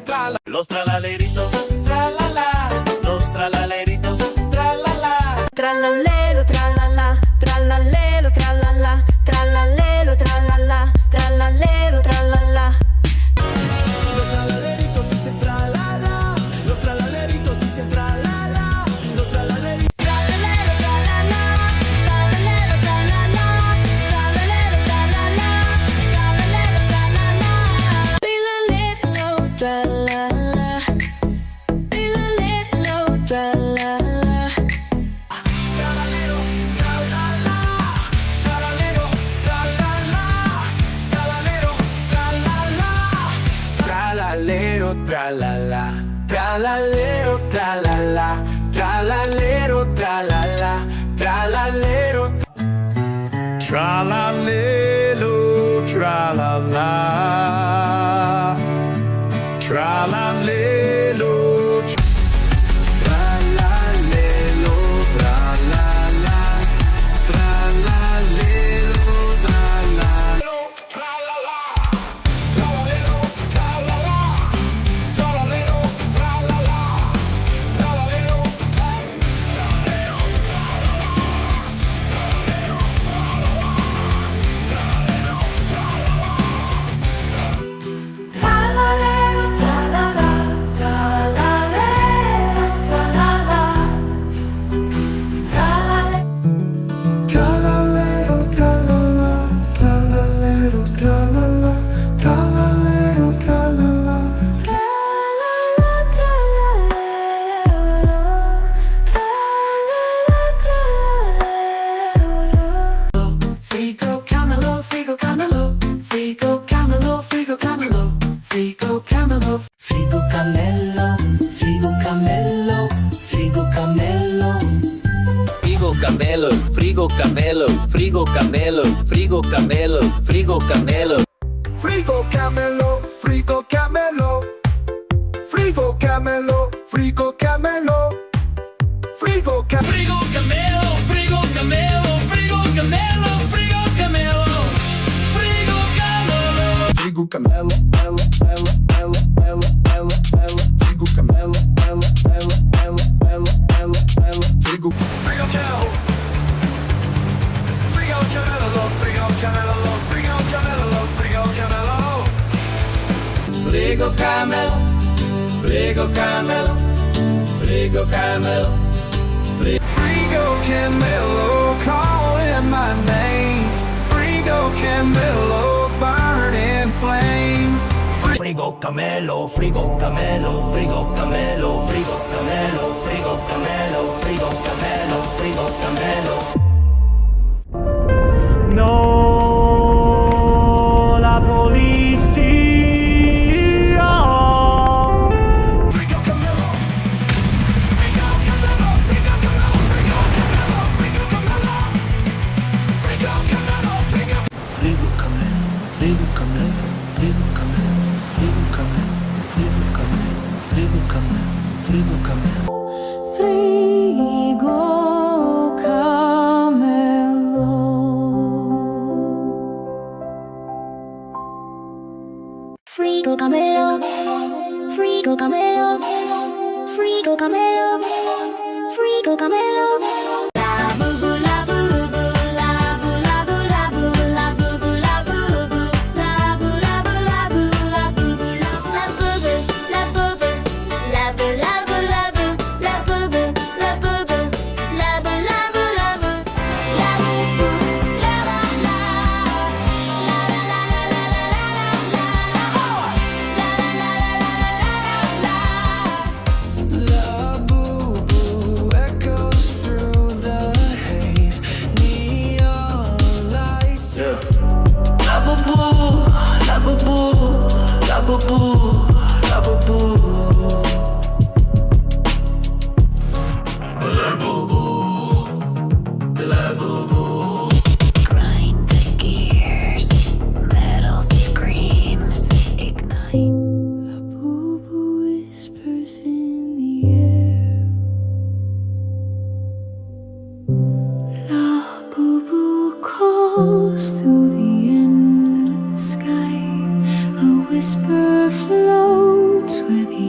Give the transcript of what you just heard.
trala. Los tralaleritos, tralala. Los tralaleritos, tralala. Tralalero tralala, tralalero tralala, tralalero tralala, tralalero tralala. Los tralaleritos dicen tralala. Los tralaleritos dicen tralala. Los tralaleritos. Tralalero tralala, tralalero tralala, tralalero tralala, tralalero tralala. Tralalero tralala, tralalero tralala. Tralalero, tralala, tralalero, tralala, tralalero, tralala, tralalero. Tralalero, tralala, tralalero, tralalero, tralala, tralalero, tralala. Frigo Camelo, Frigo Camelo, Frigo Camelo, Frigo Camelo, Frigo Camelo. Frigo Camelo, Frigo Camelo, Frigo Camelo. Frigo Camelo, Frigo Camelo, Frigo Camelo, Frigo Camelo, Frigo Camelo. Frigo Camelo, Frigo Camelo, Frigo Camelo, Frigo Camelo, Frigo Camelo. Frigo Camelo, Frigo Camelo, Frigo Camelo, Frigo Camelo, Frigo Camelo. Frigo Camelo, ela, ela, ela, ela, ela, ela. Frigo Camelo, ela, ela, ela, ela, ela, ela. Frigo Camelo. Frigo Camelo, Frigo Camelo, Frigo Camelo, Frigo Camelo. Frigo Camelo, Frigo Camelo, Frigo Camelo. Frigo Camelo, calling my name. Frigo Camelo, burning flame. Frigo Camelo, Frigo Camelo, Frigo Camelo, Frigo Camelo, Frigo Camelo, Frigo Camelo, Frigo Camelo. No, la policía. Frigo Camelo, Frigo Camelo, Frigo Camelo, Frigo Camelo, Frigo Camelo, Frigo Camelo, Frigo. Frigo Camelo, Frigo Camelo, Frigo Camelo, Frigo Camelo, Frigo Camelo, Frigo Camelo, Frigo Camelo. Frigo Camelo. Frigo Camelo, Frigo Camelo, Frigo Camelo, Frigo Camelo. Labubu, labubu, labu, labu, labu, labubu, labubu, labu, labu, labu, labubu, labubu, labubu, labu, labu, labu, labubu, labubu, labu, labu, labu, labubu, la la la, la la la la la la la la, oh, la la la la la la la la. Labubu echoes through the haze. Neon lights. Labubu, labubu, labubu, labubu. Grind the gears, metal screams, ignite. Labubu whispers in the air. Labubu calls through the endless sky. A whisper floats with you.